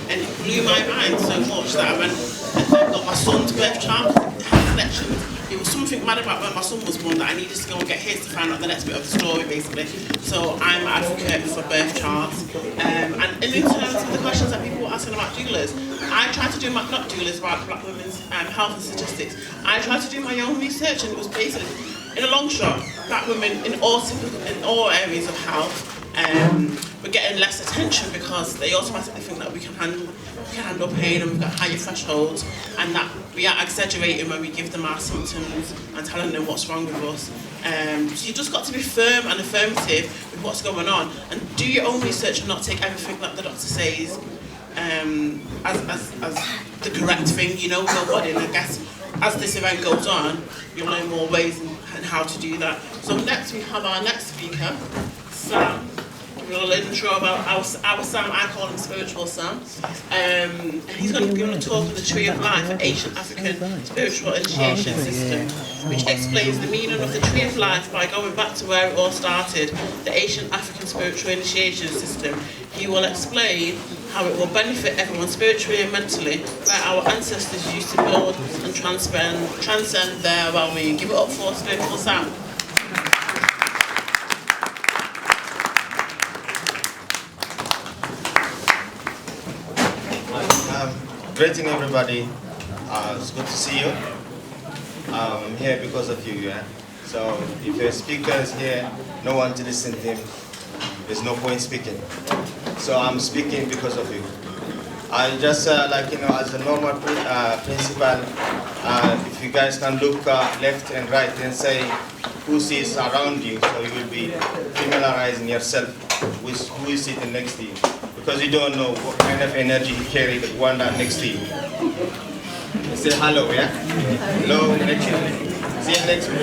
And it blew my mind so much that I went and got my son's birth chart, had connections. It was something mad about when my son was born that I needed to go and get his to find out the next bit of the story, basically. So I'm an advocate for birth charts. And in terms of the questions that people were asking about doulas, I tried to do my, not doulas, about black women's health and statistics. I tried to do my own research, and it was basically, in a long shot, black women in all areas of health we're getting less attention because they automatically think that we can handle pain and we've got higher thresholds, and that we are exaggerating when we give them our symptoms and telling them what's wrong with us. So you just got to be firm and affirmative with what's going on, and do your own research and not take everything that the doctor says as the correct thing. You know, go on in. I guess as this event goes on, you'll learn more ways and how to do that. So next we have our next speaker, Sam. We'll intro about our Sam. I call him Spiritual Sam. And he's going to give a talk on the Tree of Life, an ancient African spiritual initiation system, which explains the meaning of the Tree of Life by going back to where it all started, the ancient African spiritual initiation system. He will explain how it will benefit everyone spiritually and mentally, where our ancestors used to build and transcend their well-being. Give it up for Spiritual Sam. Greeting everybody, it's good to see you. I'm here because of you, yeah? So if a speaker is here, no one to listen to him, there's no point speaking. So I'm speaking because of you. I just, as a normal principle, if you guys can look left and right and say who is around you, so you will be familiarizing yourself with who is sitting next to you. Because you don't know what kind of energy you carry the one that next to you. You say hello, yeah? Hello, next to you. See you next week.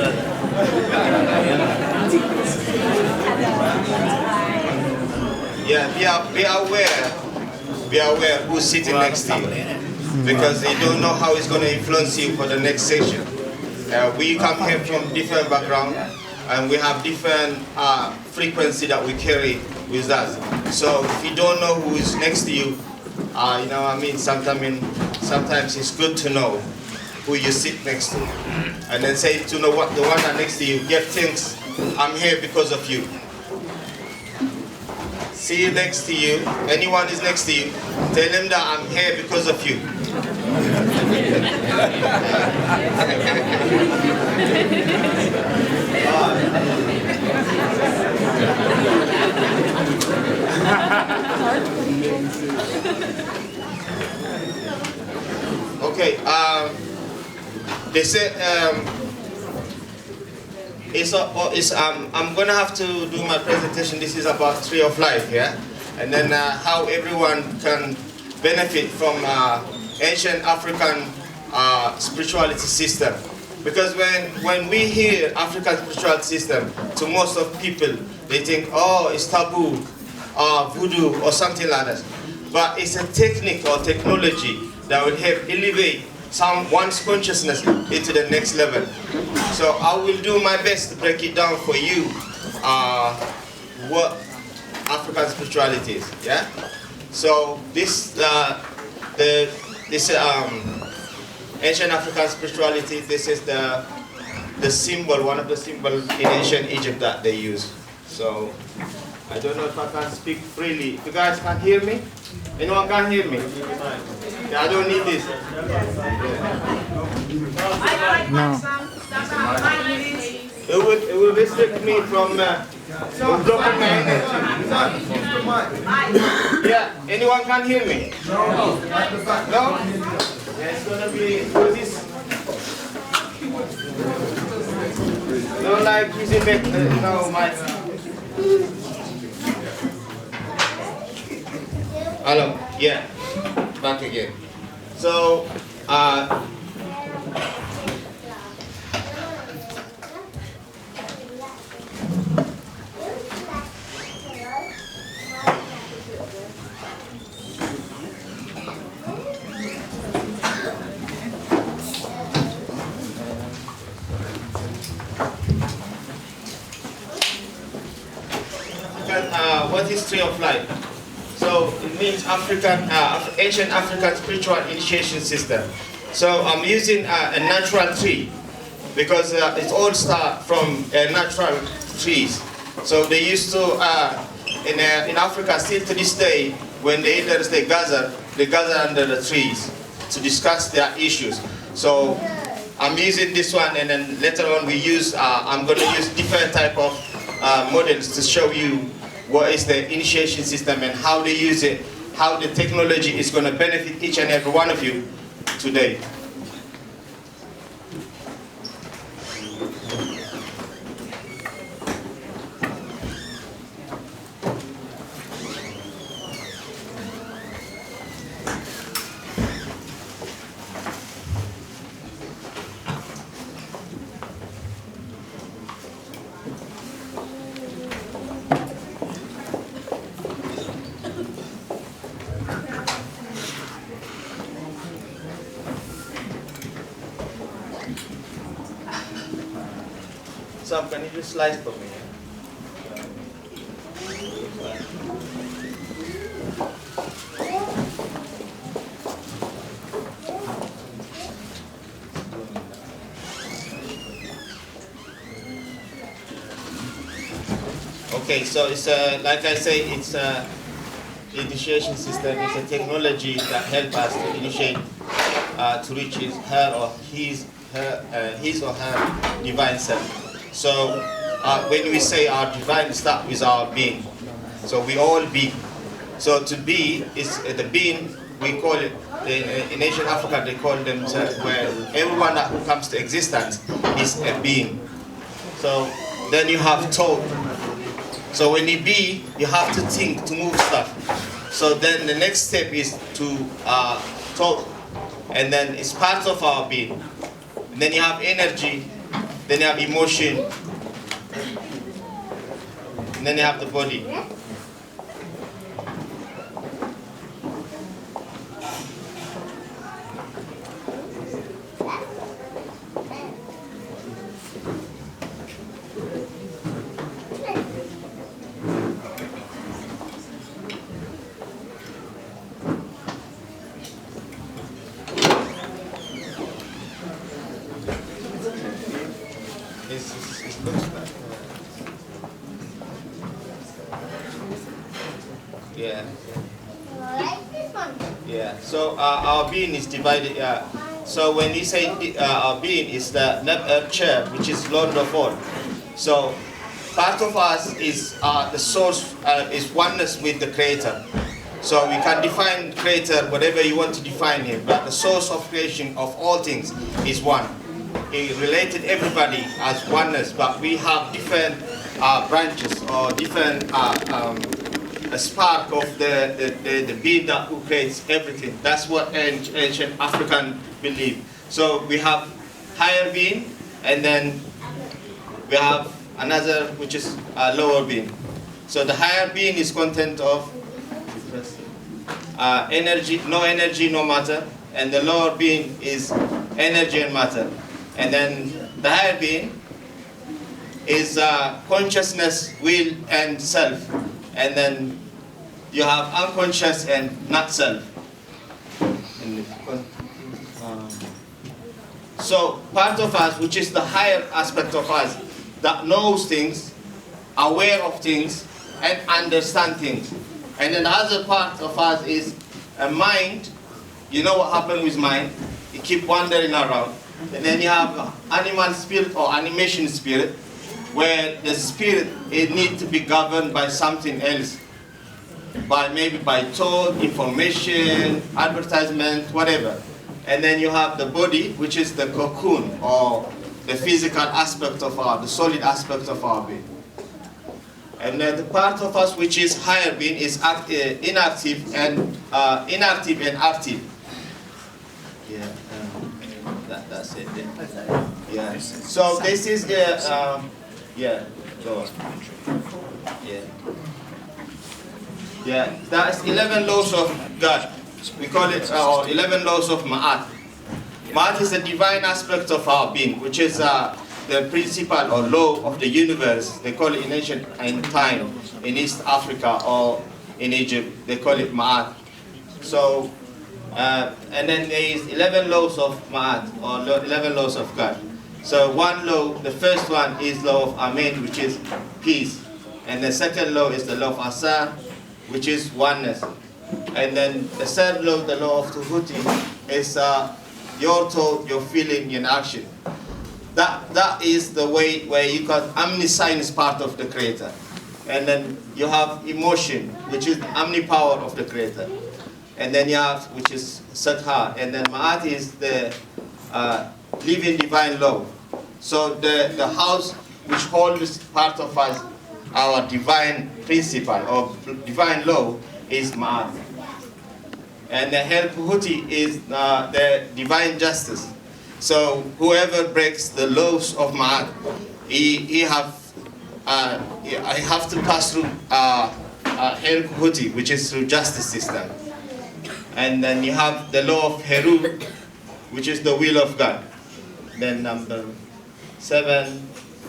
Yeah, be aware who's sitting next to you. Because you don't know how it's going to influence you for the next session. We come here from different backgrounds, and we have different frequency that we carry with us. So if you don't know who is next to you, sometimes it's good to know who you sit next to. And then say to know what the one that next to you, give thanks, I'm here because of you. See you next to you, anyone is next to you, tell them that I'm here because of you. Okay, they say I'm gonna have to do my presentation. This is about Tree of Life, yeah, and then how everyone can benefit from ancient African spirituality system. Because when we hear African spirituality system, to most of people, they think, oh, it's taboo, voodoo, or something like that. But it's a technique or technology that will help elevate one's consciousness into the next level. So I will do my best to break it down for you, what African spirituality is. Yeah. So this ancient African spirituality. This is the symbol, one of the symbols in ancient Egypt that they use. So I don't know if I can speak freely. You guys can hear me? Anyone can hear me? Yeah, I don't need this. No. It will restrict me from blocking my energy. Yeah, anyone can hear me? No? No? Yeah, it's gonna be this. No, like using it, no, my. Hello, yeah, back again. So, what is tree of life? So it means ancient African spiritual initiation system. So I'm using a natural tree because it all starts from natural trees. So they used to in Africa still to this day, when the elders they gather under the trees to discuss their issues. So I'm using this one, and then later on we use I'm going to use different type of models to show you what is the initiation system and how they use it, how the technology is going to benefit each and every one of you today. Sam, can you just slice for me? Okay, so it's like I say, it's a initiation system. It's a technology that helps us to initiate to reach his or her divine self. So when we say our divine, start with our being. So we all be. So to be is the being. We call it in ancient Africa. They call themselves where everyone who comes to existence is a being. So then you have thought. So when you be, you have to think, to move stuff. So then the next step is to thought, and then it's part of our being. And then you have energy. Then you have emotion, and then you have the body. It looks like, yeah. Yeah. So our being is divided. So when we say our being is the earth chair, which is Lord of all. So part of us is the source, is oneness with the Creator. So we can define Creator whatever you want to define him, but the source of creation of all things is one. He related everybody as oneness, but we have different branches or different a spark of the being that who creates everything. That's what ancient African believe. So we have higher being, and then we have another which is lower being. So the higher being is content of energy, no matter, and the lower being is energy and matter. And then the higher being is consciousness, will, and self. And then you have unconscious and not self. So part of us, which is the higher aspect of us, that knows things, aware of things, and understand things. And then the other part of us is a mind. You know what happened with mind? You keep wandering around. And then you have animal spirit or animation spirit, where the spirit, it needs to be governed by something else. Maybe by thought, information, advertisement, whatever. And then you have the body, which is the cocoon, or the physical aspect of the solid aspect of our being. And then the part of us which is higher being is inactive and active. Yeah, that's it. Yeah. So this is the yeah. Go on. Yeah. Yeah. That's 11 laws of God. We call it 11 laws of Ma'at. Ma'at is a divine aspect of our being, which is the principle or law of the universe. They call it in ancient time in East Africa or in Egypt. They call it Ma'at. So, and then there is 11 laws of Ma'at, or 11 laws of God. So one law, the first one is law of Amen, which is peace. And the second law is the law of Asar, which is oneness. And then the third law, the law of Tuhuti, is your thought, your feeling, your action. That is the way where you can omniscience part of the Creator. And then you have emotion, which is the omnipower of the Creator. And then you have, which is Satha. And then Ma'at is the living divine law. So the house which holds part of us, our divine principle or divine law, is Ma'at. And the Huti is the divine justice. So whoever breaks the laws of Ma'at, he have to pass through Huti, which is through justice system. And then you have the law of Heru, which is the will of God. Then number 7,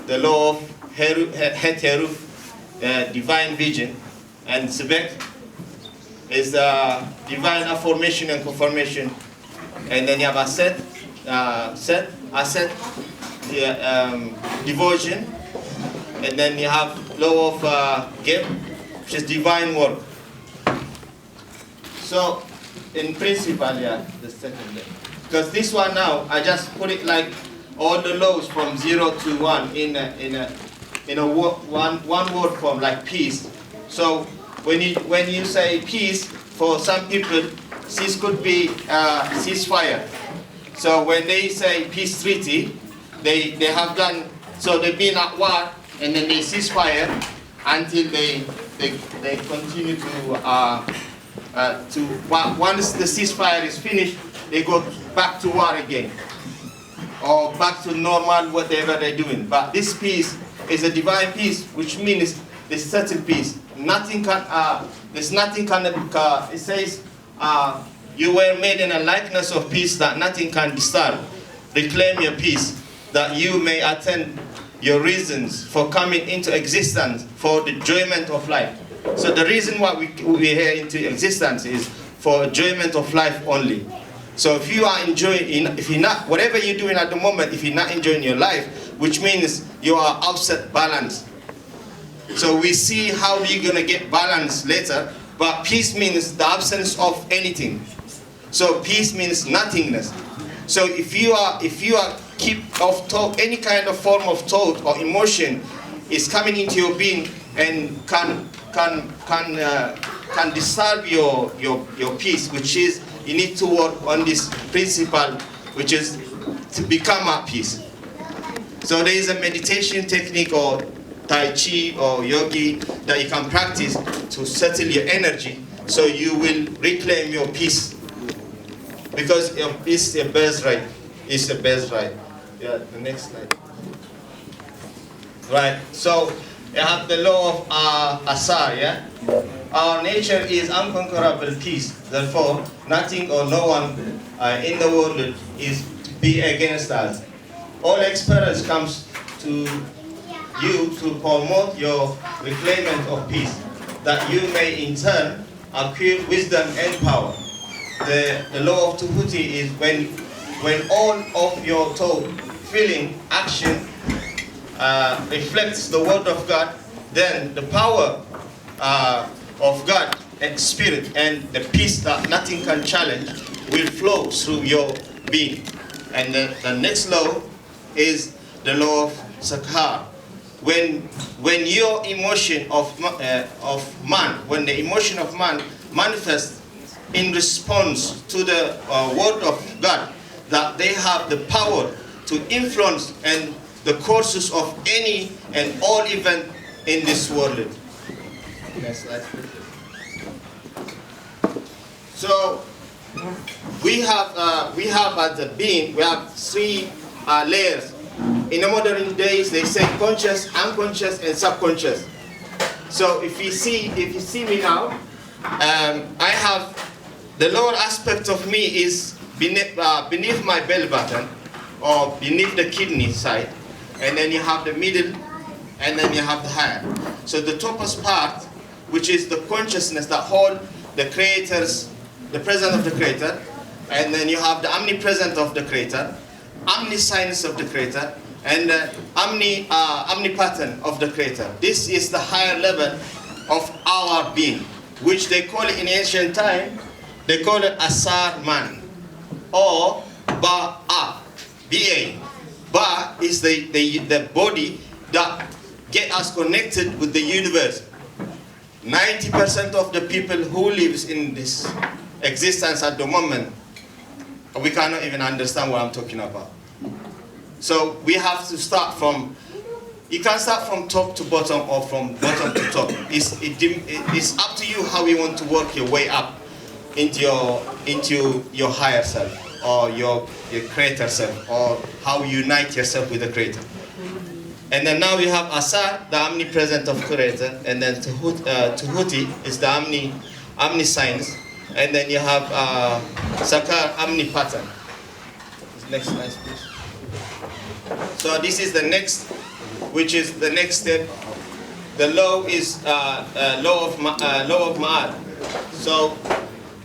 the law of Heru, divine vision. And Sebek is the divine affirmation and confirmation. And then you have Aset, devotion. And then you have law of Geb, which is divine work. So in principle, yeah, the second day. Because this one now, I just put it like all the laws from 0 to 1 in a one word form, like peace. So when you say peace, for some people, this could be ceasefire. So when they say peace treaty, they have done, so they've been at war, and then they ceasefire until they continue to once the ceasefire is finished, they go back to war again, or back to normal, whatever they're doing. But this peace is a divine peace, which means the settled peace. Nothing can, there's nothing can, it says, you were made in a likeness of peace that nothing can disturb. Reclaim your peace, that you may attain your reasons for coming into existence for the enjoyment of life. So the reason why we're here into existence is for enjoyment of life only. So if you are enjoying, if you're not, whatever you're doing at the moment, if you're not enjoying your life, which means you are upset balance. So we see how you're gonna get balance later, but peace means the absence of anything. So peace means nothingness. So if you are keep of thought, any kind of form of thought or emotion is coming into your being and can disturb your peace, which is you need to work on this principle, which is to become at peace. So there is a meditation technique or Tai Chi or yogi that you can practice to settle your energy so you will reclaim your peace. Because your peace is your birthright. It's the birthright. Yeah, the next slide. Right, so you have the law of Asar, yeah? Our nature is unconquerable peace. Therefore, nothing or no one in the world is to be against us. All experience comes to you to promote your reclaimment of peace, that you may in turn acquire wisdom and power. The law of Tuhuti is when all of your thought, feeling, action reflects the word of God, then the power of God and spirit and the peace that nothing can challenge will flow through your being. And the next law is the law of Sakhar. When your emotion of man, when the emotion of man manifests in response to the word of God, that they have the power to influence and the courses of any and all event in this world. Next slide. So we have as a being, we have three layers. In the modern days, they say conscious, unconscious, and subconscious. So if you see me now, I have the lower aspect of me is beneath my belly button or beneath the kidney side, and then you have the middle, and then you have the higher. So the topmost part, which is the consciousness that hold the creators, the presence of the creator, and then you have the omnipresent of the creator, omniscience of the creator, and omnipotent of the creator. This is the higher level of our being, which they call it in ancient time, they call it Asar Man, or Ba'a, B-A. Ba is the body that get us connected with the universe. 90% of the people who lives in this existence at the moment, we cannot even understand what I'm talking about. So we have to start from, you can start from top to bottom or from bottom to top. It's up to you how you want to work your way up into your higher self or your creator self, or how you unite yourself with the creator. And then now you have Asar, the omnipresent of creator, and then Tuhuti is the omniscience, and then you have Sakar, omnipotent. Next slide, please. So this is the next, which is the next step. The law is law of Ma'ad. So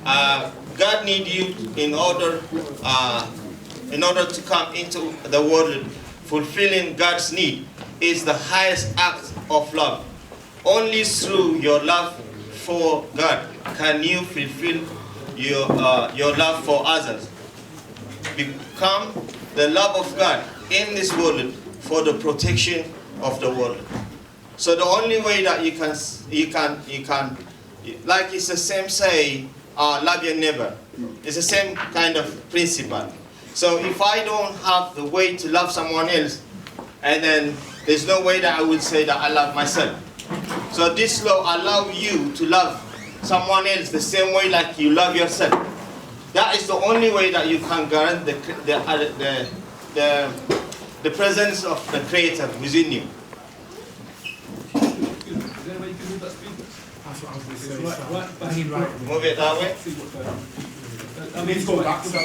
God needs you in order to come into the world. Fulfilling God's need is the highest act of love. Only through your love for God can you fulfill your love for others. Become the love of God in this world for the protection of the world. So the only way that you can, like it's the same say, love your neighbor. It's the same kind of principle. So if I don't have the way to love someone else, and then there's no way that I would say that I love myself. So this law allows you to love someone else the same way like you love yourself. That is the only way that you can guarantee the presence of the Creator within you. Move it that way. Let's go back to that.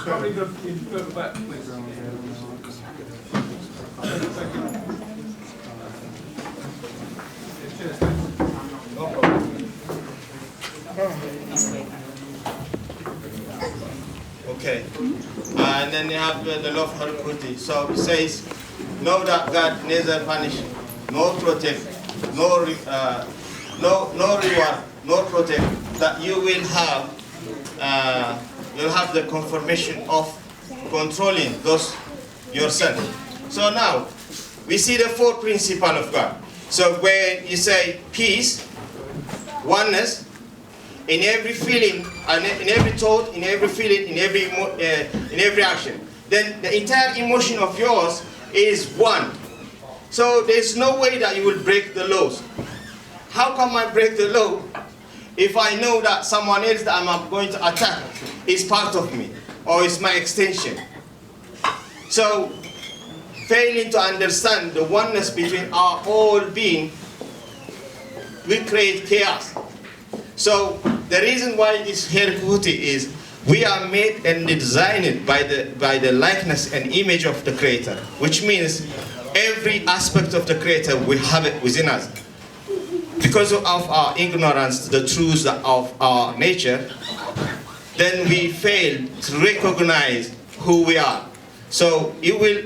Probably go further back, please. No problem. Okay. And then you have the law of Harukuti. So it says, know that God neither punish, nor protect, no reward, nor protect, that you will have you'll have the confirmation of controlling those yourself. So now we see the four principles of God. So when you say peace, oneness, in every feeling, and in every thought, in every feeling, in every action. Then the entire emotion of yours is one. So there's no way that you will break the laws. How come I break the law if I know that someone else that I'm going to attack is part of me or is my extension? So failing to understand the oneness between our whole being, we create chaos. So the reason why this hierarchy is, we are made and designed by the likeness and image of the Creator, which means every aspect of the Creator, we have it within us. Because of our ignorance, the truths of our nature, then we fail to recognize who we are. So it will,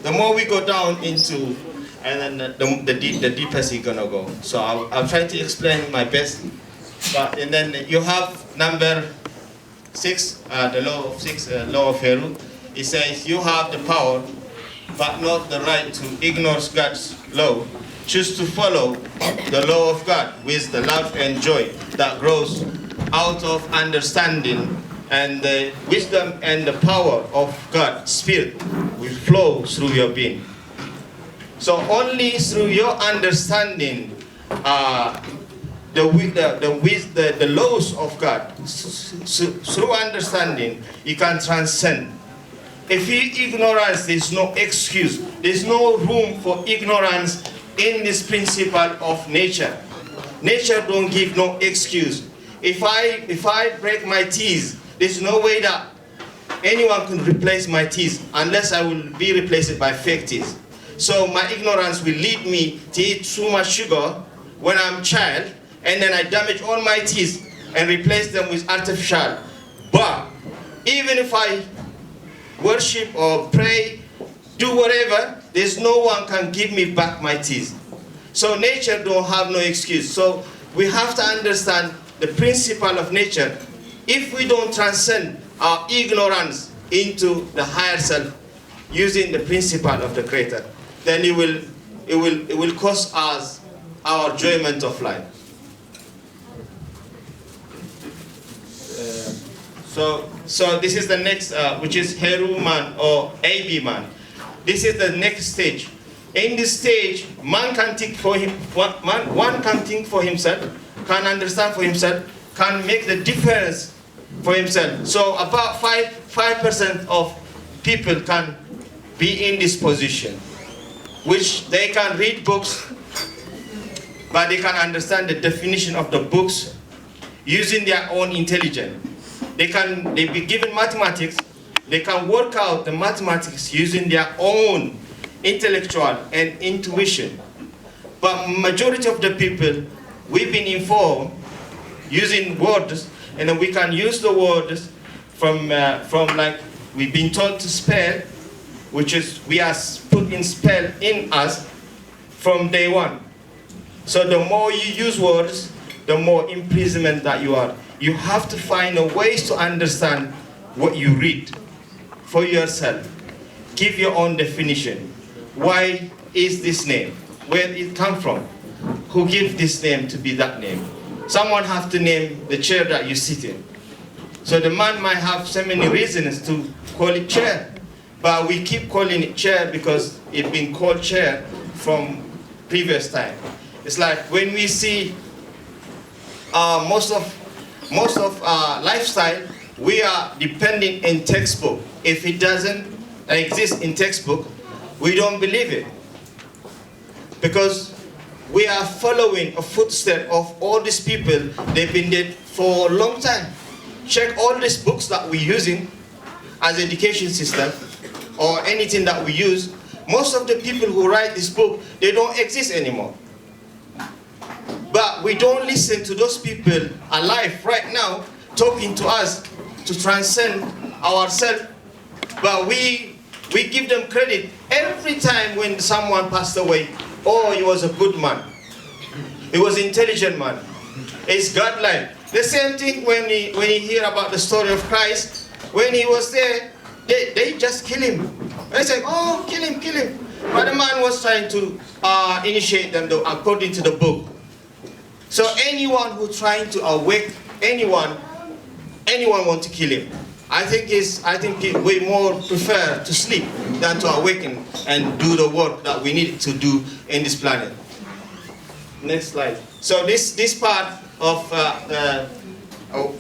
the more we go down into, and then the deepest it's gonna go. So I'll try to explain my best. But and then you have number 6, the law of 6, law of Heru. It says you have the power, but not the right to ignore God's law. Choose to follow the law of God with the love and joy that grows out of understanding, and the wisdom and the power of God's Spirit will flow through your being. So only through your understanding the laws of God, through understanding, you can transcend. If you ignorance, there's no excuse. There's no room for ignorance in this principle of nature. Nature don't give no excuse. If I break my teeth, there's no way that anyone can replace my teeth unless I will be replaced by fake teeth. So my ignorance will lead me to eat too much sugar when I'm a child, and then I damage all my teeth and replace them with artificial. But even if I worship or pray, do whatever, there's no one can give me back my teeth. So nature don't have no excuse. So we have to understand the principle of nature. If we don't transcend our ignorance into the higher self using the principle of the Creator, then it will cost us our enjoyment of life. So this is the next, which is Heru man or AB man. This is the next stage. In this stage, man can think for him. One can think for himself, can understand for himself, can make the difference for himself. So about 5% of people can be in this position, which they can read books, but they can understand the definition of the books using their own intelligence. They be given mathematics, they can work out the mathematics using their own intellectual and intuition. But majority of the people, we've been informed using words, and then we can use the words from like we've been taught to spell, which is we are put in spell in us from day one. So the more you use words, the more imprisonment that you are. You have to find a ways to understand what you read for yourself. Give your own definition. Why is this name? Where did it come from? Who gave this name to be that name? Someone have to name the chair that you sit in. So the man might have so many reasons to call it chair, but we keep calling it chair because it's been called chair from previous time. It's like when we see most of our lifestyle, we are depending in textbook. If it doesn't exist in textbook, we don't believe it. Because we are following a footstep of all these people. They've been dead for a long time. Check all these books that we're using as education system or anything that we use. Most of the people who write this book, they don't exist anymore. But we don't listen to those people alive right now talking to us to transcend ourselves. But we give them credit every time when someone passed away. Oh, he was a good man. He was an intelligent man. He's godlike. The same thing when you hear about the story of Christ. When he was there, they just kill him. They say, oh, kill him, kill him. But the man was trying to initiate them according to the book. So anyone who's trying to awake anyone want to kill him. I think we more prefer to sleep than to awaken and do the work that we need to do in this planet. Next slide. So this part of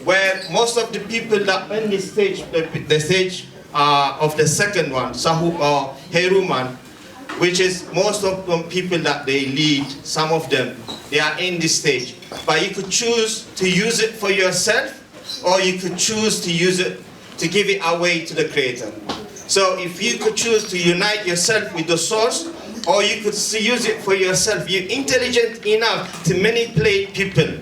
where most of the people that in this stage, the stage of the second one, Sahu or Heruman, which is most of the people that they lead, some of them, they are in this stage. But you could choose to use it for yourself, or you could choose to use it to give it away to the Creator. So if you could choose to unite yourself with the source, or you could use it for yourself, you're intelligent enough to manipulate people.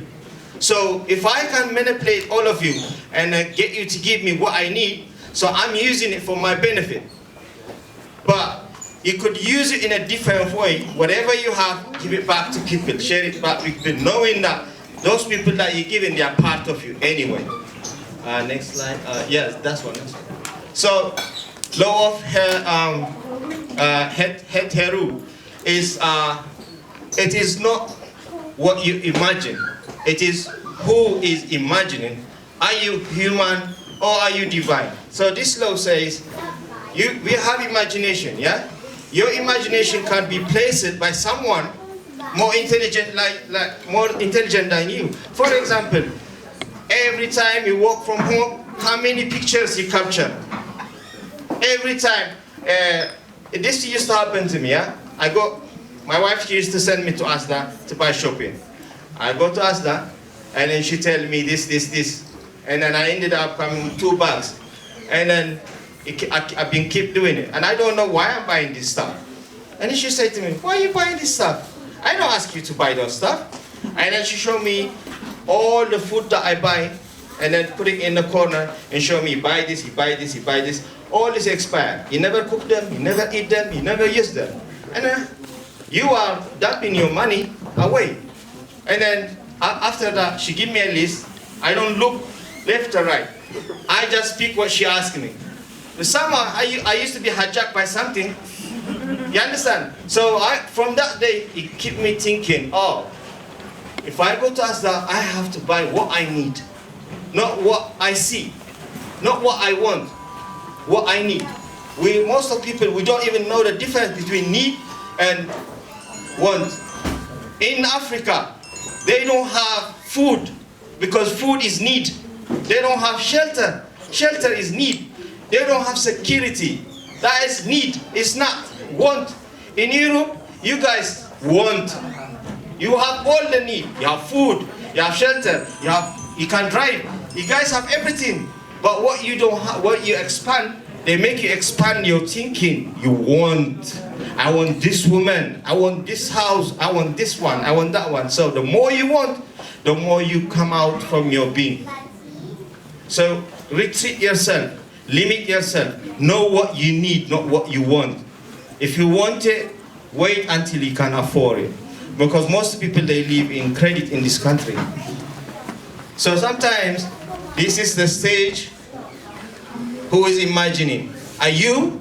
So if I can manipulate all of you and get you to give me what I need, so I'm using it for my benefit. But you could use it in a different way. Whatever you have, give it back to people, share it back with people, knowing that those people that you're giving, they are part of you anyway. Next slide. Yes, that's one. So, law of Heteru is it is not what you imagine. It is who is imagining. Are you human or are you divine? So this law says we have imagination, yeah? Your imagination can be placed by someone more intelligent, more intelligent than you. For example, every time you walk from home, how many pictures you capture? Every time. This used to happen to me, yeah? My wife used to send me to Asda to buy shopping. I go to Asda, and then she tell me this. And then I ended up coming with 2 bags. And then I've been keep doing it. And I don't know why I'm buying this stuff. And then she said to me, why are you buying this stuff? I don't ask you to buy those stuff. And then she showed me all the food that I buy, and then put it in the corner and show me, buy this, you buy this, you buy this. All is expired. You never cook them, you never eat them, you never use them. And then you are dumping your money away. And then after that, she give me a list. I don't look left or right. I just pick what she asked me. But somehow, I used to be hijacked by something. You understand? So from that day, it kept me thinking, oh, if I go to Asda, I have to buy what I need. Not what I see. Not what I want. What I need. Most of people, we don't even know the difference between need and want. In Africa, they don't have food because food is need. They don't have shelter. Shelter is need. They don't have security. That is need. It's not want. In Europe, you guys want. You have all the need. You have food. You have shelter. You can drive. You guys have everything. But what you don't have, what you expand, they make you expand your thinking. You want. I want this woman. I want this house. I want this one. I want that one. So the more you want, the more you come out from your being. So retreat yourself. Limit yourself. Know what you need, not what you want. If you want it, wait until you can afford it. Because most people, they live in credit in this country. So sometimes, this is the stage who is imagining. Are you,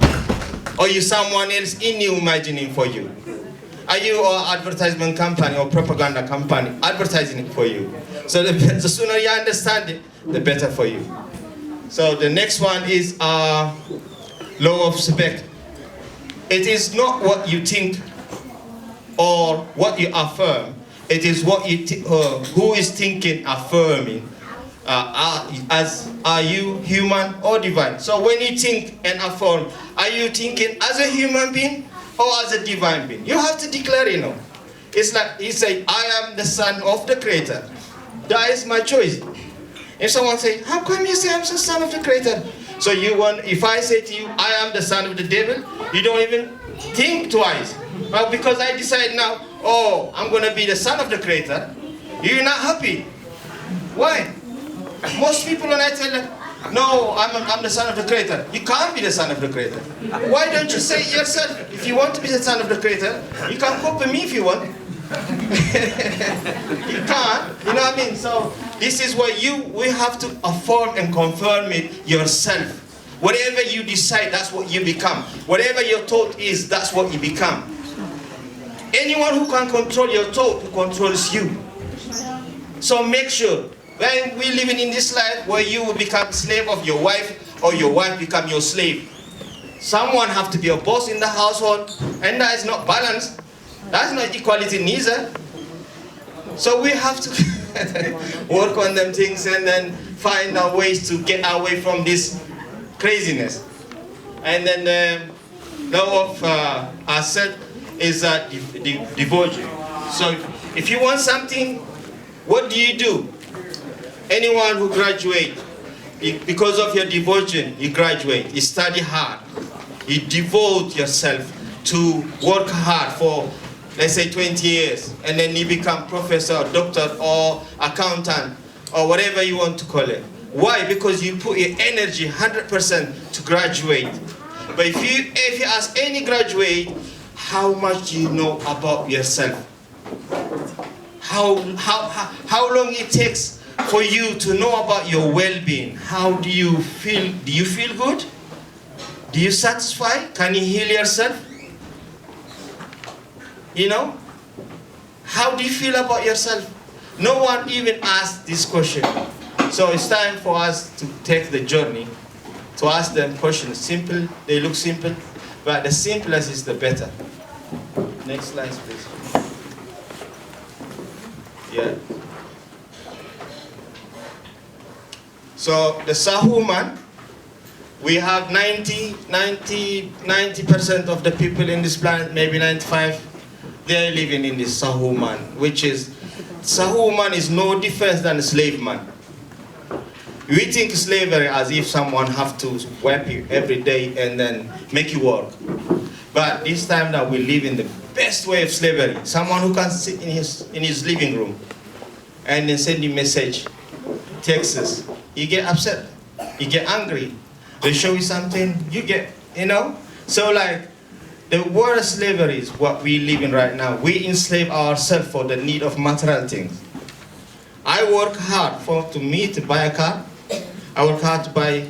or you someone else in you imagining for you? Are you an advertisement company or propaganda company advertising it for you? So the sooner you understand it, the better for you. So the next one is law of Sebek. It is not what you think or what you affirm. It is what you who is thinking, affirming. Are you human or divine? So when you think and affirm, are you thinking as a human being or as a divine being? You have to declare, you know. It's like you say, I am the son of the Creator. That is my choice. If someone say, how come you say I'm the son of the Creator? So you want, if I say to you, I am the son of the devil, you don't even think twice. Well, because I decide now, oh, I'm going to be the son of the Creator, you're not happy. Why? Most people, when I tell them, no, I'm the son of the Creator, you can't be the son of the Creator. Why don't you say it yourself? If you want to be the son of the Creator, you can copy me if you want. You can't, you know what I mean? So this is where we have to affirm and confirm it yourself. Whatever you decide, that's what you become. Whatever your thought is, that's what you become. Anyone who can control your thought controls you. So make sure When we living in this life where you will become slave of your wife or your wife become your slave. Someone have to be a boss in the household, and that is not balance. That's not equality neither. So we have to work on them things and then find our ways to get away from this craziness. And then the law of asset is devotion. So if you want something, what do? Anyone who graduate, because of your devotion, you graduate, you study hard, you devote yourself to work hard for, let's say, 20 years, and then you become professor, or doctor, or accountant, or whatever you want to call it. Why? Because you put your energy 100% to graduate. But if you ask any graduate, how much you know about yourself? How long it takes for you to know about your well-being? How do you feel? Do you feel good? Do you satisfy? Can you heal yourself? You know? How do you feel about yourself? No one even asked this question. So it's time for us to take the journey to ask them questions. Simple, they look simple, but the simplest is the better. Next slide, please. Yeah. So the Sahuman, we have 90% of the people in this planet, maybe 95, they're living in this Sahuman, which is, Sahuman is no different than a slave man. We think slavery as if someone have to whip you every day and then make you work. But this time that we live in the best way of slavery, someone who can sit in his living room and then send you message, texts, you get upset, you get angry, they show you something, you get, you know? So like, the word of slavery is what we live in right now. We enslave ourselves for the need of material things. I work hard to buy a car. I work hard to buy,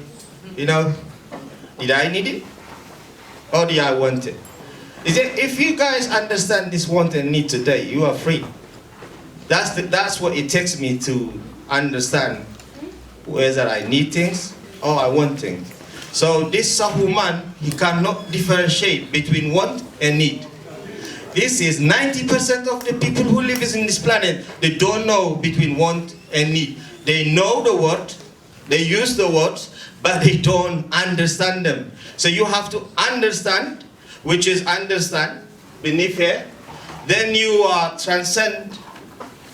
you know, did I need it? Or do I want it? If you guys understand this want and need today, you are free. That's what it takes me to understand whether I need things or I want things. So this Sahuman, he cannot differentiate between want and need. This is 90% of the people who live in this planet, they don't know between want and need. They know the word, they use the words, but they don't understand them. So you have to understand, which is understand, beneath here. Then you transcend,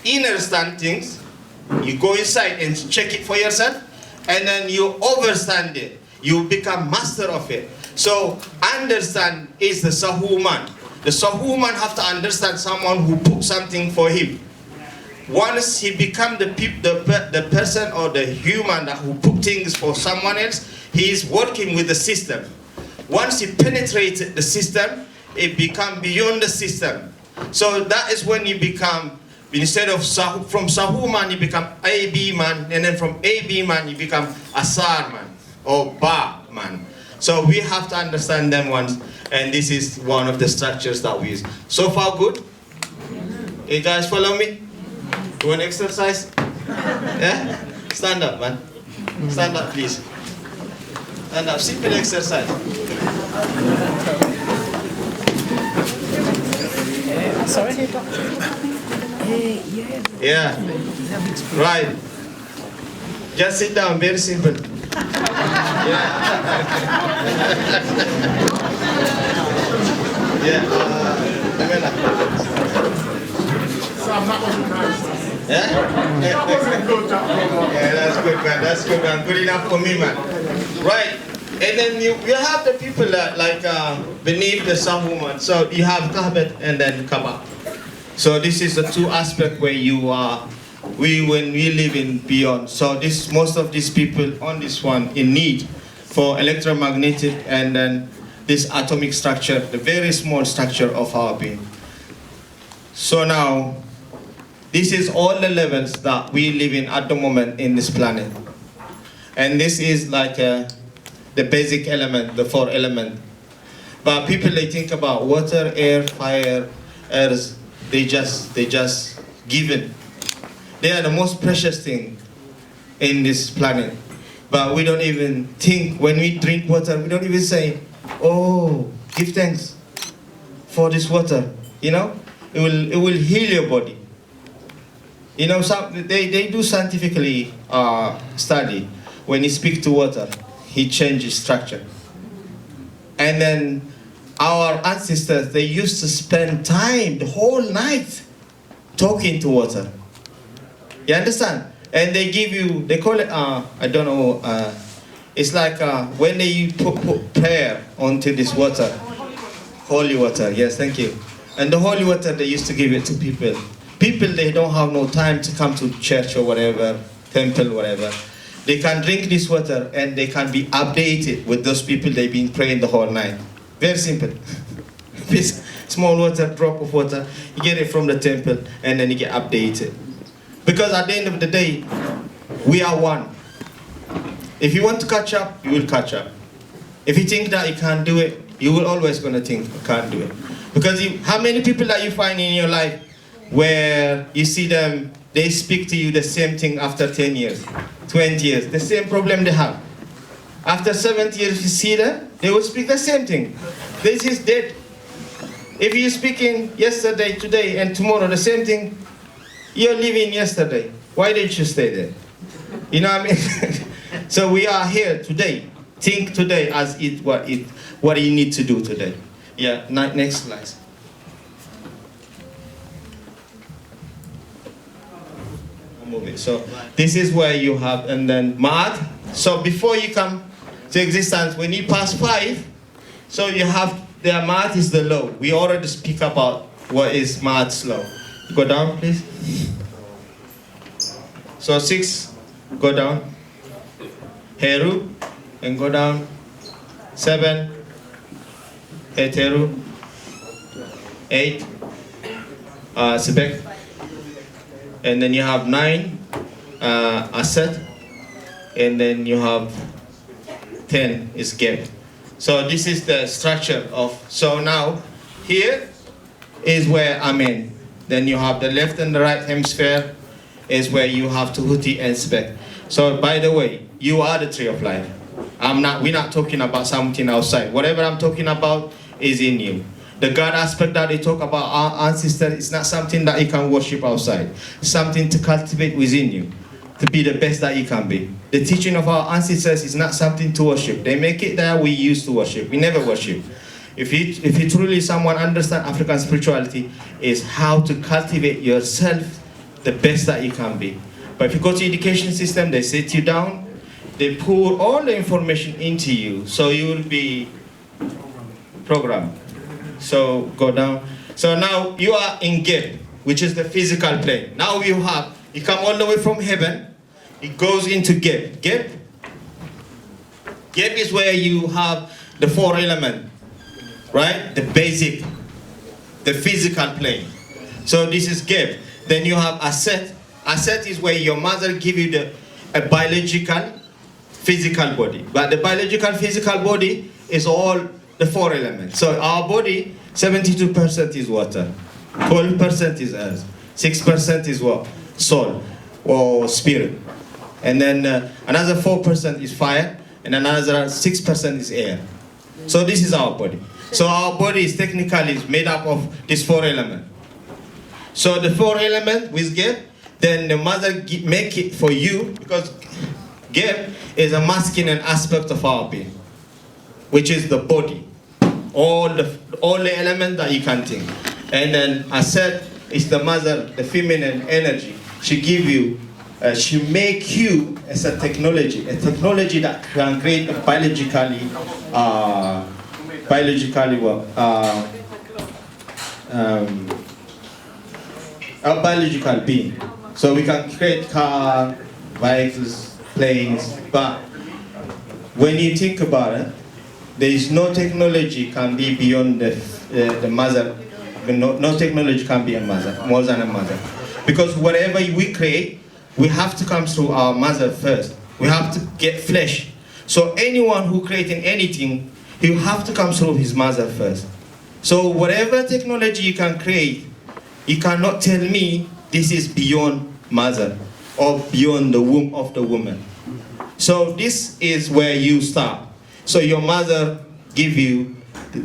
understand things. You go inside and check it for yourself, and then you overstand it. You become master of it. So understand is the Sahuman. The Sahuman have to understand someone who put something for him. Once he become the person or the human who put things for someone else, he is working with the system. Once he penetrates the system, it becomes beyond the system. So that is when you become, instead of from Sahuman, you become AB man, and then from AB man, you become Asar man or Ba man. So we have to understand them once, and this is one of the structures that we use. So far, good? You guys follow me? You want exercise? Yeah? Stand up, man. Stand up, please. Stand up. Simple exercise. Sorry? Yeah. Right. Just sit down. Very simple. Yeah. Yeah. Yeah? That wasn't good, that one. Yeah, that's good, man. That's good, man. Good enough for me, man. Right. And then you have the people that beneath the Sahuman. So you have Habte and then Kaba. So this is the two aspects where you are, when we live in beyond. So most of these people on this one in need for electromagnetic and then this atomic structure, the very small structure of our being. So now, this is all the levels that we live in at the moment in this planet. And this is like the basic element, the 4 elements. But people, they think about water, air, fire, earth, they just given. They are the most precious thing in this planet. But we don't even think, when we drink water, we don't even say, oh, give thanks for this water, you know? It will heal your body. You know, they do scientifically study. When you speak to water, it changes structure. And then our ancestors, they used to spend time, the whole night, talking to water. You understand? And they give you, they call it, I don't know, it's like when they put prayer onto this water, holy water, yes, thank you. And the holy water, they used to give it to people. People, they don't have no time to come to church or whatever, temple, whatever. They can drink this water and they can be updated with those people they've been praying the whole night. Very simple. Small water, drop of water, you get it from the temple and then you get updated. Because at the end of the day, we are one. If you want to catch up, you will catch up. If you think that you can't do it, you will always gonna think you can't do it. Because how many people that you find in your life where you see them, they speak to you the same thing after 10 years, 20 years, the same problem they have. After 70 years, you see them, they will speak the same thing. This is dead. If you're speaking yesterday, today, and tomorrow, the same thing, you're living yesterday. Why didn't you stay there? You know what I mean? So we are here today. Think today as what you need to do today. Yeah, next slide. Move it. So this is where you have, and then Ma'at. So before you come to existence, when you pass 5, so you have, the Ma'at is the low. We already speak about what is Ma'at's low. Go down, please. So 6, go down. Heru, and go down. 7, Heteru. 8, Sebek. And then you have 9, Aset. And then you have 10 is Geb. So this is the structure of, so now here is where Amen. Then you have the left and the right hemisphere is where you have Tuhuti and Spek. So by the way, you are the tree of life. We're not talking about something outside. Whatever I'm talking about is in you. The God aspect that they talk about our ancestors is not something that you can worship outside. Something to cultivate within you, to be the best that you can be. The teaching of our ancestors is not something to worship. They make it that we used to worship. We never worship. If you truly someone understand African spirituality, is how to cultivate yourself the best that you can be. But if you go to education system, they sit you down, they pour all the information into you, so you will be programmed. So go down. So now you are in Geb, which is the physical plane. Now you come all the way from heaven, it goes into Geb. Geb is where you have the 4 elements, right? The basic, the physical plane. So this is Geb. Then you have Aset. Aset is where your mother give you a biological, physical body. But the biological, physical body is all the 4 elements. So our body, 72% is water, 12% is earth, 6% is what? Soul or spirit. And then another 4% is fire, and another 6% is air. So this is our body. So our body is technically made up of these 4 elements. So the 4 elements with Geb, then the mother make it for you, because Geb is a masculine aspect of our being, which is the body. All the elements that you can think. And then Aset is the mother, the feminine energy. She give you, she make you as a technology that can create a a biological being. So we can create car, vehicles, planes, but when you think about it, there is no technology can be beyond the mother. No technology can be a mother, more than a mother. Because whatever we create, we have to come through our mother first. We have to get flesh. So anyone who creating anything, he have to come through his mother first. So whatever technology you can create, you cannot tell me this is beyond mother. or beyond the womb of the woman. So this is where you start. So your mother give you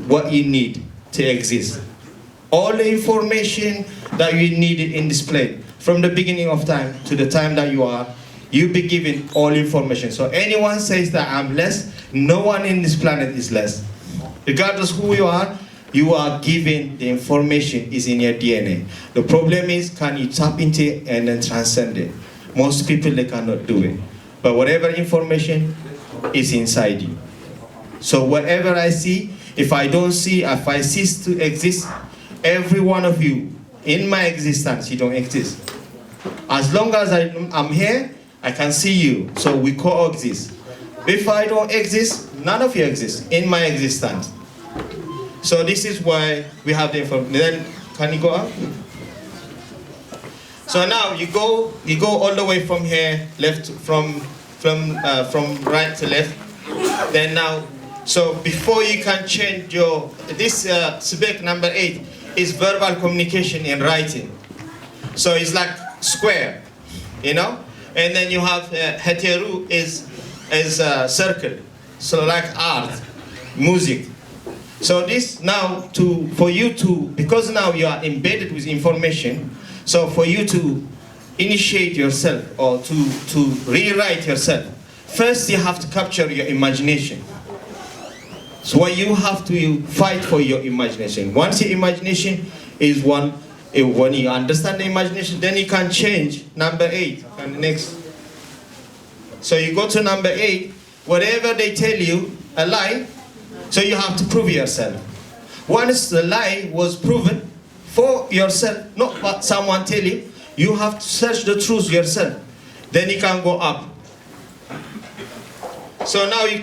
what you need to exist. All the information that you needed in this plane, from the beginning of time to the time that you be given all information. So anyone says that I'm less, no one in this planet is less. Regardless who you are given the information is in your DNA. The problem is, can you tap into it and then transcend it? Most people, they cannot do it. But whatever information is inside you. So whatever I see, if I cease to exist, every one of you, in my existence, you don't exist. As long as I'm here, I can see you, so we coexist. If I don't exist, none of you exist in my existence. So this is why we have the information. Then, can you go up? So now you go all the way from here, left, from right to left. Then now, so before you can change this spec number 8 is verbal communication in writing. So it's like square, you know? And then you have heteru is circle. So like art, music. So this now because now you are embedded with information, so for you to initiate yourself or to rewrite yourself, first you have to capture your imagination. So you have to fight for your imagination. Once your imagination is when you understand the imagination, then you can change number 8 and the next. So you go to number 8, whatever they tell you, a lie, so you have to prove yourself. Once the lie was proven for yourself, not what someone tell you, you have to search the truth yourself. Then you can go up. So now you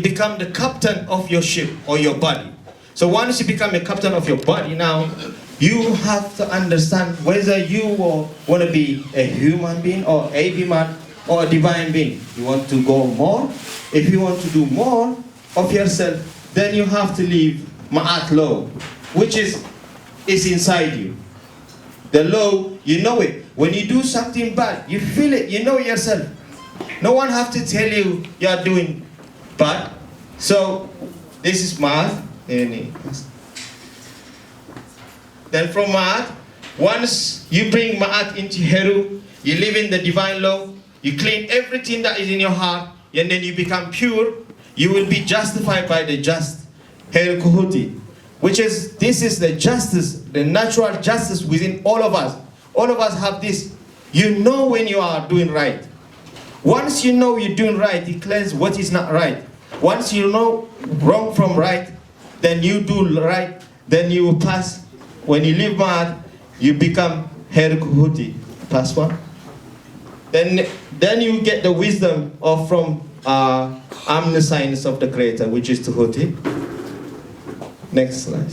become the captain of your ship or your body. So once you become a captain of your body, now you have to understand whether you want to be a human being or a human or a divine being. You want to go more. If you want to do more of yourself, then you have to leave Ma'at law, which is inside you. The law, you know it. When you do something bad, you feel it, you know yourself. No one have to tell you are doing bad. So this is Ma'at. Then from Ma'at, once you bring Ma'at into Heru, you live in the divine law, you clean everything that is in your heart, and then you become pure, you will be justified by the just Heru Kuhuti, this is the justice, the natural justice within all of us. All of us have this. You know when you are doing right. Once you know you're doing right, you cleanse what is not right. Once you know wrong from right, then you do right, then you pass. When you live mad, you become Heru Kuhuti. Pass one. Then you get the wisdom from omniscience of the Creator, which is Tuhuti. Next slide.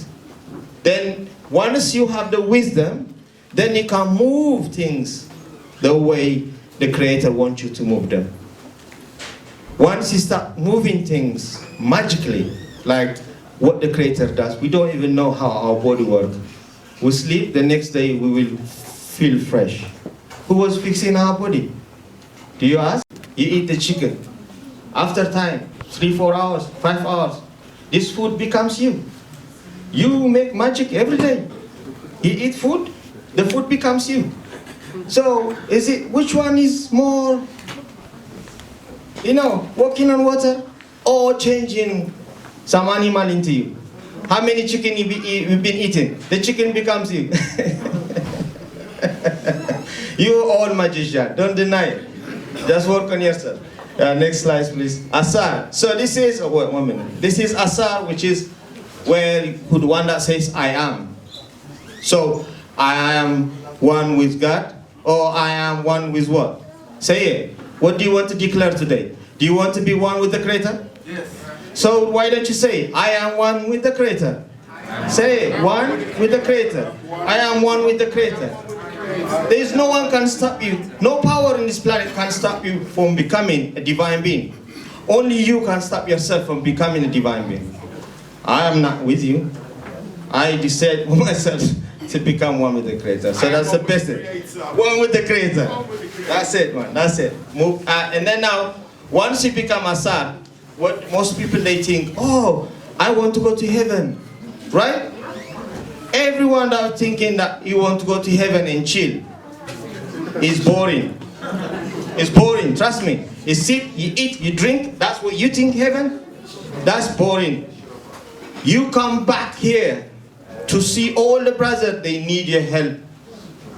Then once you have the wisdom, then you can move things the way the Creator wants you to move them. Once you start moving things magically, like what the Creator does, we don't even know how our body works. We sleep, the next day we will feel fresh. Who was fixing our body? Do you ask? You eat the chicken. After time, 3, 4 hours, 5 hours, this food becomes you. You make magic every day. You eat food, the food becomes you. So, which one is more, walking on water or changing some animal into you? How many chicken you've been eating? The chicken becomes you. You all magician, don't deny it. Just work on yourself. Next slide, please. Asar. So this is, wait 1 minute. This is Asar, which is where the one that says I am. So I am one with God, or I am one with what? Say it. What do you want to declare today? Do you want to be one with the Creator? Yes. So why don't you say, I am one with the Creator? Say it. One with the Creator. I am one with the Creator. There is no one can stop you. No power in this planet can stop you from becoming a divine being. Only you can stop yourself from becoming a divine being. I am not with you. I decided for myself to become one with the Creator. So that's the best thing. One with the Creator. That's it, man. That's it. Move. And then now, once you become Asar, what most people they think, oh, I want to go to heaven, right? Everyone that thinking that you want to go to heaven and chill is boring. It's boring. Trust me. You sit, you eat, you drink. That's what you think heaven. That's boring. You come back here to see all the brothers. They need your help.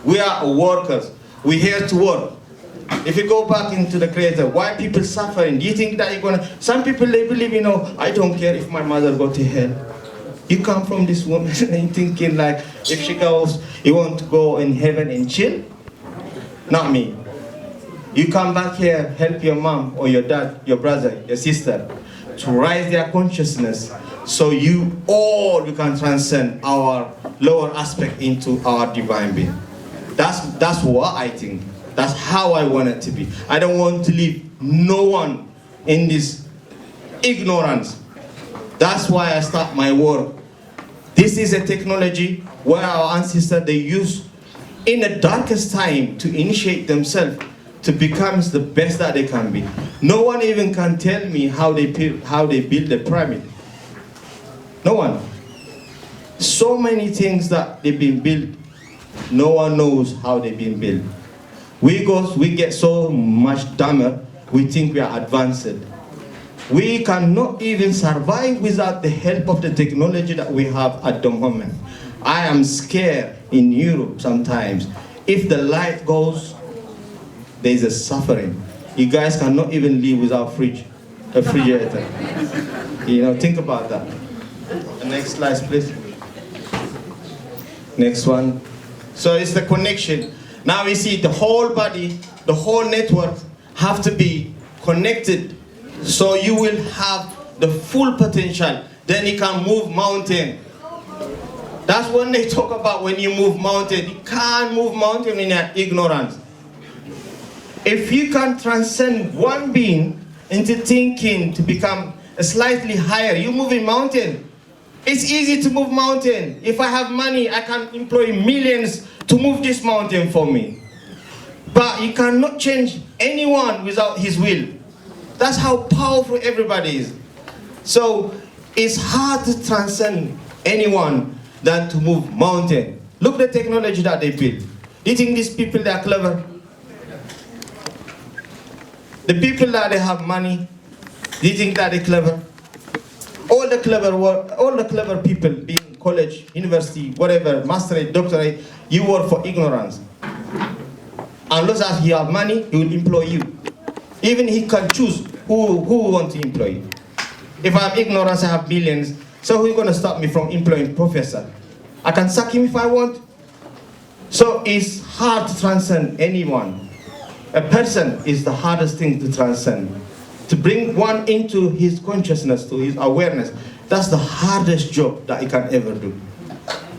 We are workers. We're here to work. If you go back into the Creator, why people suffering? Do you think that you're gonna? Some people they believe, I don't care if my mother go to hell. You come from this woman and thinking like, if she goes, you want to go in heaven and chill? Not me. You come back here, help your mom or your dad, your brother, your sister, to raise their consciousness, so you can transcend our lower aspect into our divine being. That's what I think. That's how I want it to be. I don't want to leave no one in this ignorance. That's why I start my work. This is a technology where our ancestors, they use in the darkest time to initiate themselves to become the best that they can be. No one even can tell me how they build the pyramid. No one. So many things that they've been built, no one knows how they've been built. We get so much dumber, we think we are advanced. We cannot even survive without the help of the technology that we have at the moment. I am scared in Europe sometimes. If the light goes, there's a suffering. You guys cannot even live without refrigerator. Think about that. The next slide, please. Next one. So it's the connection. Now we see the whole body, the whole network have to be connected, so you will have the full potential. Then you can move mountain. That's when they talk about when you move mountain. You can't move mountain in your ignorance. If you can transcend one being into thinking to become a slightly higher, you move in mountain. It's easy to move mountain. If I have money, I can employ millions to move this mountain for me. But you cannot change anyone without his will. That's how powerful everybody is. So it's hard to transcend anyone than to move mountain. Look at the technology that they build. Do you think these people, they are clever? The people that they have money, do you think that they're clever? All the clever people, being college, university, whatever, masterate, doctorate, you work for ignorance. Unless as he have money, he will employ you. Even he can choose who want to employ you. If I have ignorance, I have billions, so who's going to stop me from employing professor? I can sack him if I want. So it's hard to transcend anyone. A person is the hardest thing to transcend. To bring one into his consciousness, to his awareness, that's the hardest job that he can ever do.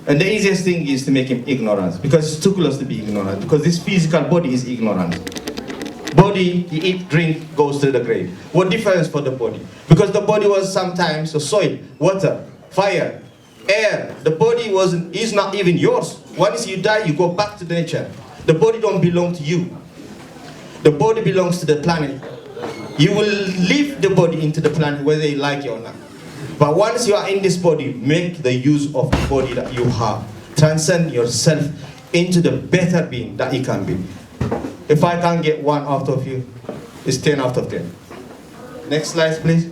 And the easiest thing is to make him ignorant, because it's too close to be ignorant, because this physical body is ignorant. Body, you eat, drink, goes to the grave. What difference for the body? Because the body was sometimes a soil, water, fire, air. The body is not even yours. Once you die, you go back to nature. The body don't belong to you. The body belongs to the planet. You will leave the body into the planet whether you like it or not. But once you are in this body, make the use of the body that you have. Transcend yourself into the better being that you can be. If I can't get 1 out of you, it's 10 out of 10. Next slide, please.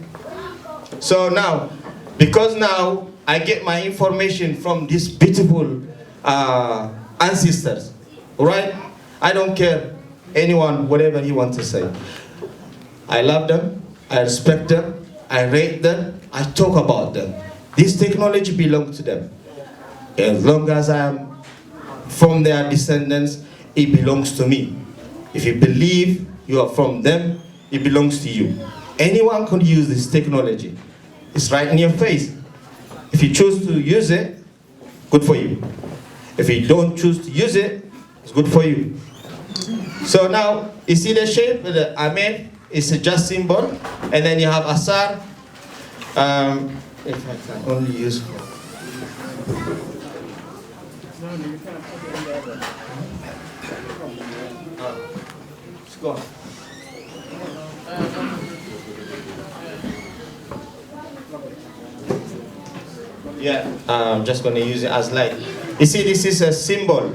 So now, because now I get my information from these beautiful ancestors, right? I don't care anyone, whatever he wants to say. I love them, I respect them, I rate them, I talk about them. This technology belongs to them. As long as I am from their descendants, it belongs to me. If you believe you are from them, it belongs to you. Anyone can use this technology. It's right in your face. If you choose to use it, good for you. If you don't choose to use it, it's good for you. So now, you see the shape? The Amen is a just symbol. And then you have Asar. If I can only use... It's gone. Yeah, I'm just going to use it as light. You see, this is a symbol,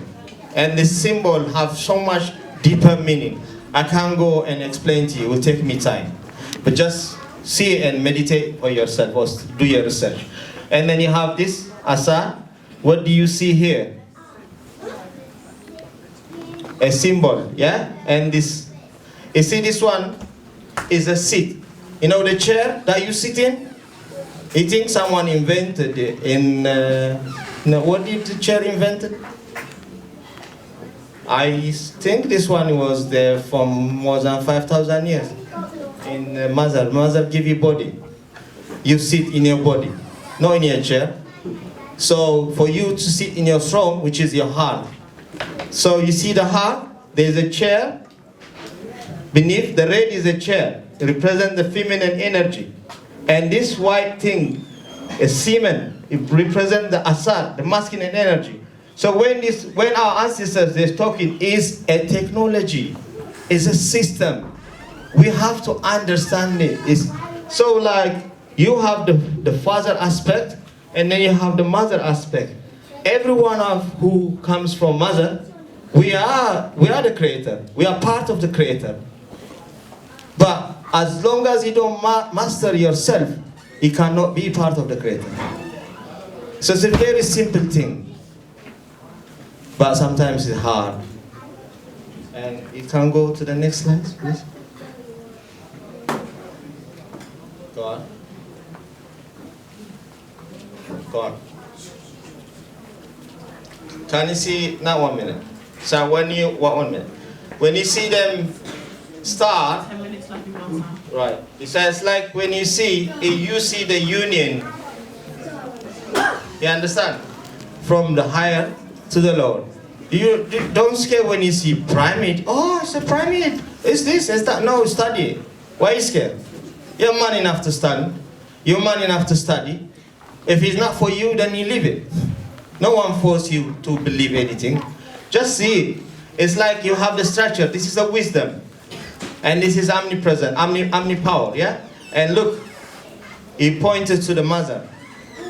and this symbol have so much deeper meaning. I can't go and explain to you, it will take me time. But just see it and meditate for yourself, or do your research. And then you have this, asa. What do you see here? A symbol, yeah? And this, you see this one is a seat. You know the chair that you sit in? I think someone invented it in, no, what did the chair invented? I think this one was there for more than 5,000 years. In mother give you body. You sit in your body, not in your chair. So for you to sit in your throne, which is your heart. So you see the heart, there's a chair. Beneath the red is a chair. It represents the feminine energy. And this white thing is semen. It represents the asad, the masculine energy. So when our ancestors they're talking is a technology, is a system. We have to understand it. It's, so like you have the father aspect and then you have the mother aspect. Everyone of who comes from mother, we are the creator. We are part of the creator. But as long as you don't master yourself, you cannot be part of the creator. So it's a very simple thing. But sometimes it's hard. And you can go to the next slide, please. Go on. Go on. Can you see, not 1 minute. So when you, 1 minute. When you see them start, 10 minutes left in one time. right. It says like when you see the union. You understand? From the higher to the lower. You don't scare when you see pyramid. Oh, it's a pyramid. It's this, it's that. No, study it. Why are you scared? You're man enough to study. You're man enough to study. If it's not for you, then you leave it. No one forces you to believe anything. Just see it. It's like you have the structure. This is a wisdom. And this is omnipresent, omnipower, yeah? And look, he pointed to the mother.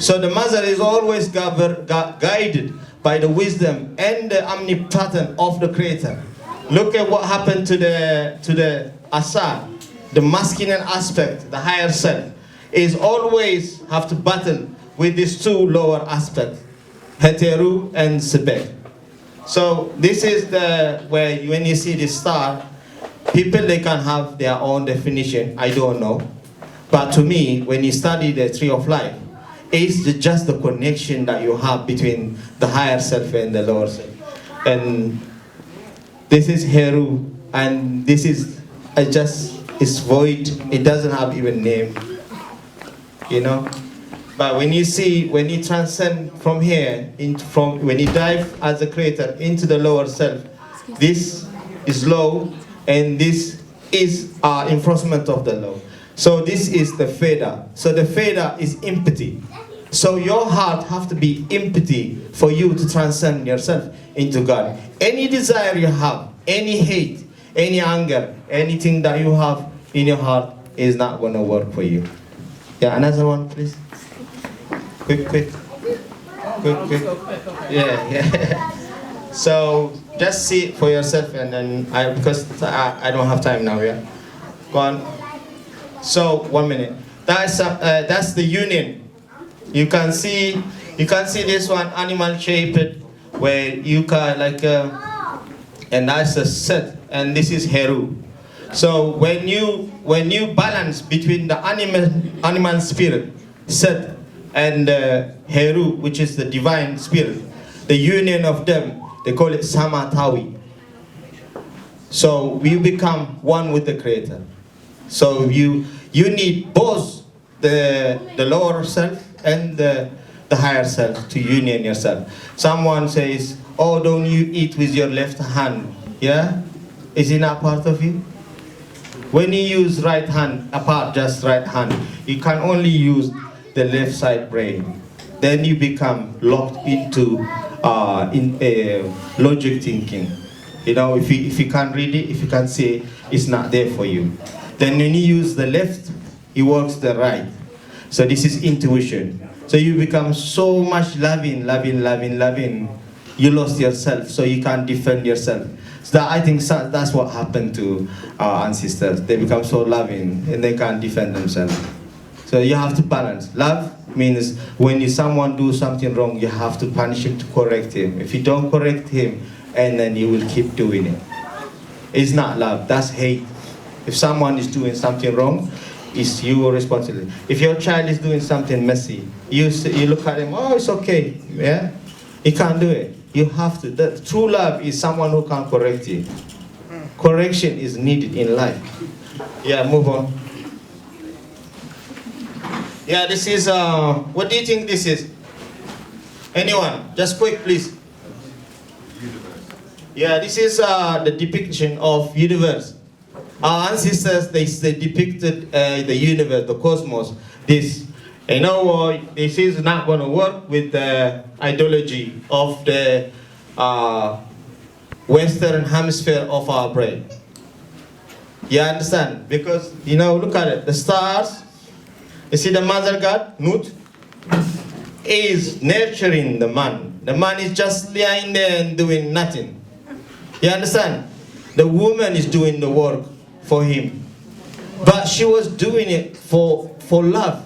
So the mother is always guided by the wisdom and the omnipotent of the creator. Look at what happened to the Asa, the masculine aspect, the higher self, is always have to battle with these two lower aspects, Heteru and Sebek. So this is where when you see the star, people they can have their own definition. I don't know, but to me, when you study the tree of life, it's just the connection that you have between the higher self and the lower self. And this is Heru, and this is it's void. It doesn't have even name, you know. But when you transcend from here, when you dive as a creator into the lower self, this is low, and this is enforcement of the law. So this is the fader. So the fader is empty. So your heart have to be empty for you to transcend yourself into God. Any desire you have, any hate, any anger, anything that you have in your heart is not going to work for you. Yeah, another one, please. Quick. Yeah. So just see it for yourself, and then because I don't have time now. Yeah, go on. So 1 minute. That's the union. You can see this one animal shaped where you can and that's a set, and this is Heru. So when you balance between the animal spirit set and Heru, which is the divine spirit, the union of them, they call it Samatawi. So we become one with the Creator. So you need both the lower self and the higher self to union yourself. Someone says, oh, don't you eat with your left hand? Yeah? Is it not part of you? When you use right hand, apart just right hand, you can only use the left side brain. Then you become locked into logic thinking. You know, if you can't read it, if you can't see it, it's not there for you. Then when you use the left, it works the right. So this is intuition. So you become so much loving. You lost yourself, so you can't defend yourself. So I think that's what happened to our ancestors. They become so loving and they can't defend themselves. So you have to balance. Love means when someone do something wrong, you have to punish him to correct him. If you don't correct him, and then you will keep doing it. It's not love, that's hate. If someone is doing something wrong, it's your responsibility. If your child is doing something messy, you look at him, oh, it's okay, yeah? You can't do it. You have to. The true love is someone who can correct you. Correction is needed in life. Yeah, move on. Yeah, this is, what do you think this is? Anyone? Just quick, please. Yeah, this is the depiction of universe. Our ancestors, they depicted the universe, the cosmos. This, you know, this is not going to work with the ideology of the Western hemisphere of our brain. You understand? Because, you know, look at it. The stars, you see the mother god, Nut, is nurturing the man. The man is just lying there and doing nothing. You understand? The woman is doing the work for him. But she was doing it for love.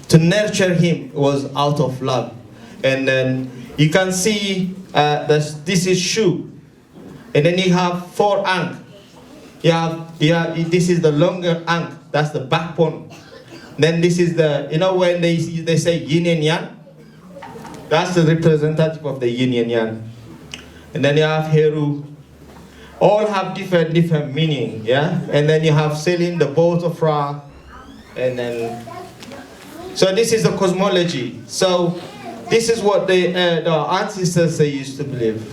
To nurture him was out of love. And then you can see this is Shu. And then you have 4 ankh. This is the longer ankh. That's the backbone. Then this is the, you know when they say yin and yang? That's the representative of the yin and yang. And then you have Heru. All have different meaning, yeah? And then you have Selin, the boat of Ra. And then, so this is the cosmology. So this is what the ancestors they used to believe.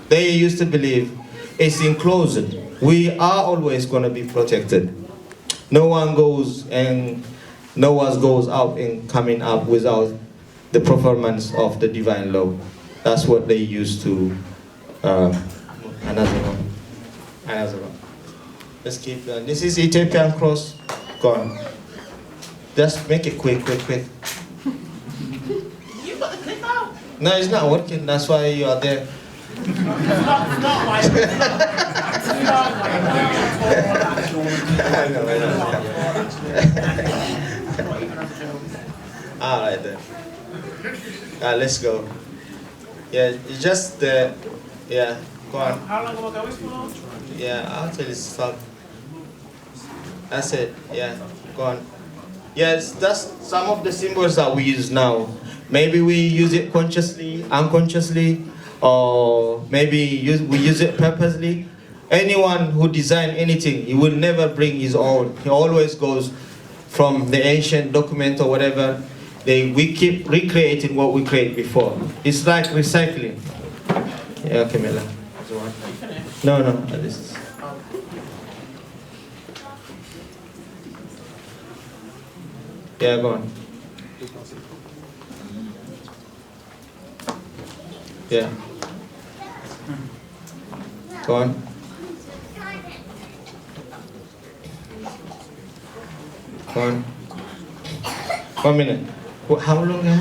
They used to believe it's enclosed. We are always going to be protected. No one goes out and coming up without the performance of the divine law. That's what they used to. Another one. Let's keep going. This is Ethiopian cross. Go on. Just make it quick. You got the clip out. No, it's not working. That's why you are there. It's not like I know. All right then. Let's go. Yeah, it's just yeah. Go on. How long am I going for? Yeah, until it's stop. That's it. Yeah, go on. Yes, that's some of the symbols that we use now. Maybe we use it consciously, unconsciously, or maybe we use it purposely. Anyone who design anything, he will never bring his own. He always goes from the ancient document or whatever. We keep recreating what we created before. It's like recycling. Yeah, Camilla. No, this is. Yeah, go on. Yeah. Go on. Go on. 1 minute. How long do you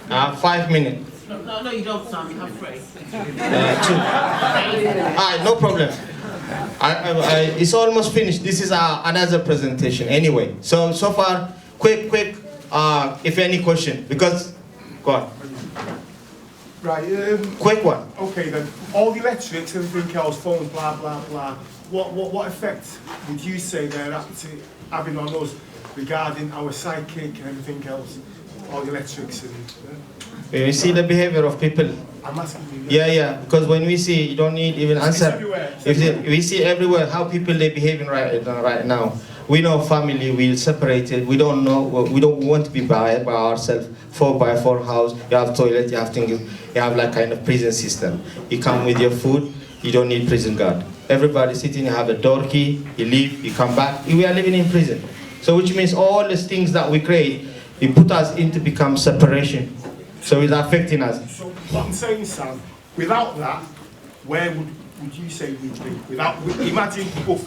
have? 5 minutes. No, you don't, Sam. You have 3. 2. No problem. It's almost finished. This is another presentation anyway. So far, quick, if any question, because, go on. Right. Quick one. Okay then. All the electrics, everything else, phones, blah blah blah. What effect would you say they're actually having on us regarding our psychic and everything else? All the electrics and. You see the behavior of people. I'm asking you. Yeah. Because when we see, you don't need even answer. It's everywhere. We see everywhere how people they behaving right now. We know family, we're separated. We don't know. We don't want to be by ourselves. 4x4 house. You have toilet. You have things. You have like kind of prison system. You come with your food. You don't need prison guard. Everybody sitting. You have a door key. You leave. You come back. We are living in prison. So which means all these things that we create, it put us into become separation. So it's affecting us. So what I'm saying, Sam, without that, where would you say we'd be without? Imagine the book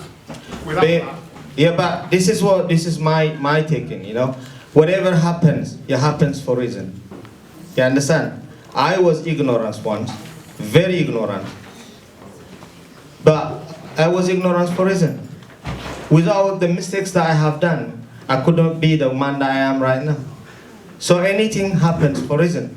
without that. Yeah, but this is my taking. You know, whatever happens, it happens for a reason. You understand? I was ignorant once, very ignorant. But I was ignorant for a reason. Without the mistakes that I have done, I couldn't be the man that I am right now. So anything happens for a reason.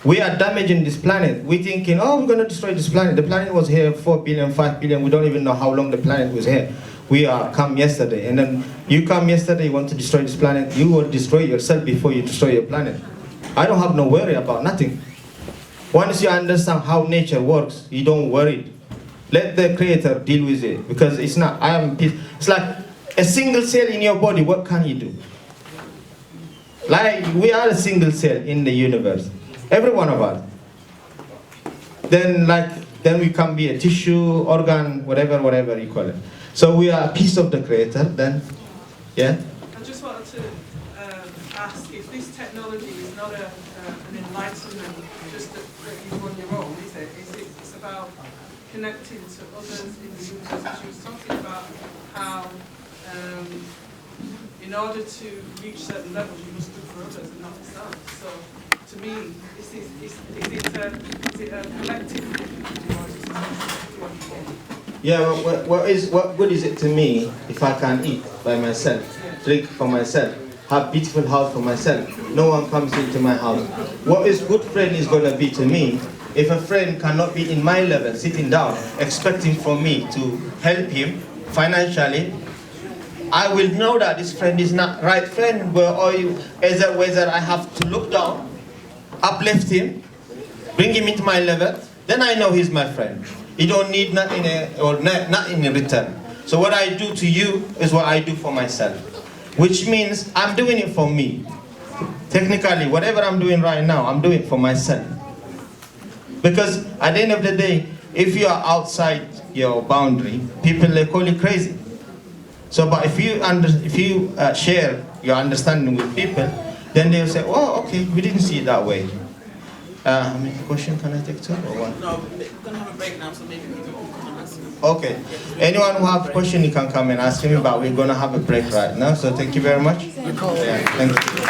We are damaging this planet. We're thinking, oh, we're going to destroy this planet. The planet was here 4 billion, 5 billion. We don't even know how long the planet was here. We are come yesterday. And then you come yesterday, you want to destroy this planet. You will destroy yourself before you destroy your planet. I don't have no worry about nothing. Once you understand how nature works, you don't worry. Let the Creator deal with it. Because it's not, it's like a single cell in your body, what can you do? Like, we are a single cell in the universe. Every one of us. Then we can be a tissue, organ, whatever you call it. So we are a piece of the Creator, then, yeah? I just wanted to ask if this technology is not an enlightenment just that you run your own, is it? It's about connecting to others in the universe. She was talking about how in order to reach certain levels you must do for others and not yourself. So to me, is it a collective thing or is it a individual? Yeah, what good is it to me if I can eat by myself, drink for myself, have beautiful house for myself, no one comes into my house? What is good friend is going to be to me if a friend cannot be in my level, sitting down, expecting from me to help him financially? I will know that this friend is not right friend, whether I have to look down, uplift him, bring him into my level, then I know he's my friend. He don't need nothing not in return. So what I do to you is what I do for myself, which means I'm doing it for me. Technically, whatever I'm doing right now, I'm doing it for myself. Because at the end of the day, if you are outside your boundary, people they call you crazy. So, but if you share your understanding with people, then they'll say, "Oh, okay, we didn't see it that way." Question can I take two or one? No, we're going to have a break now, so maybe people can come and ask you. Okay. Anyone who have a question, you can come and ask me, but we're going to have a break right now. So thank you very much. Yeah, thank you.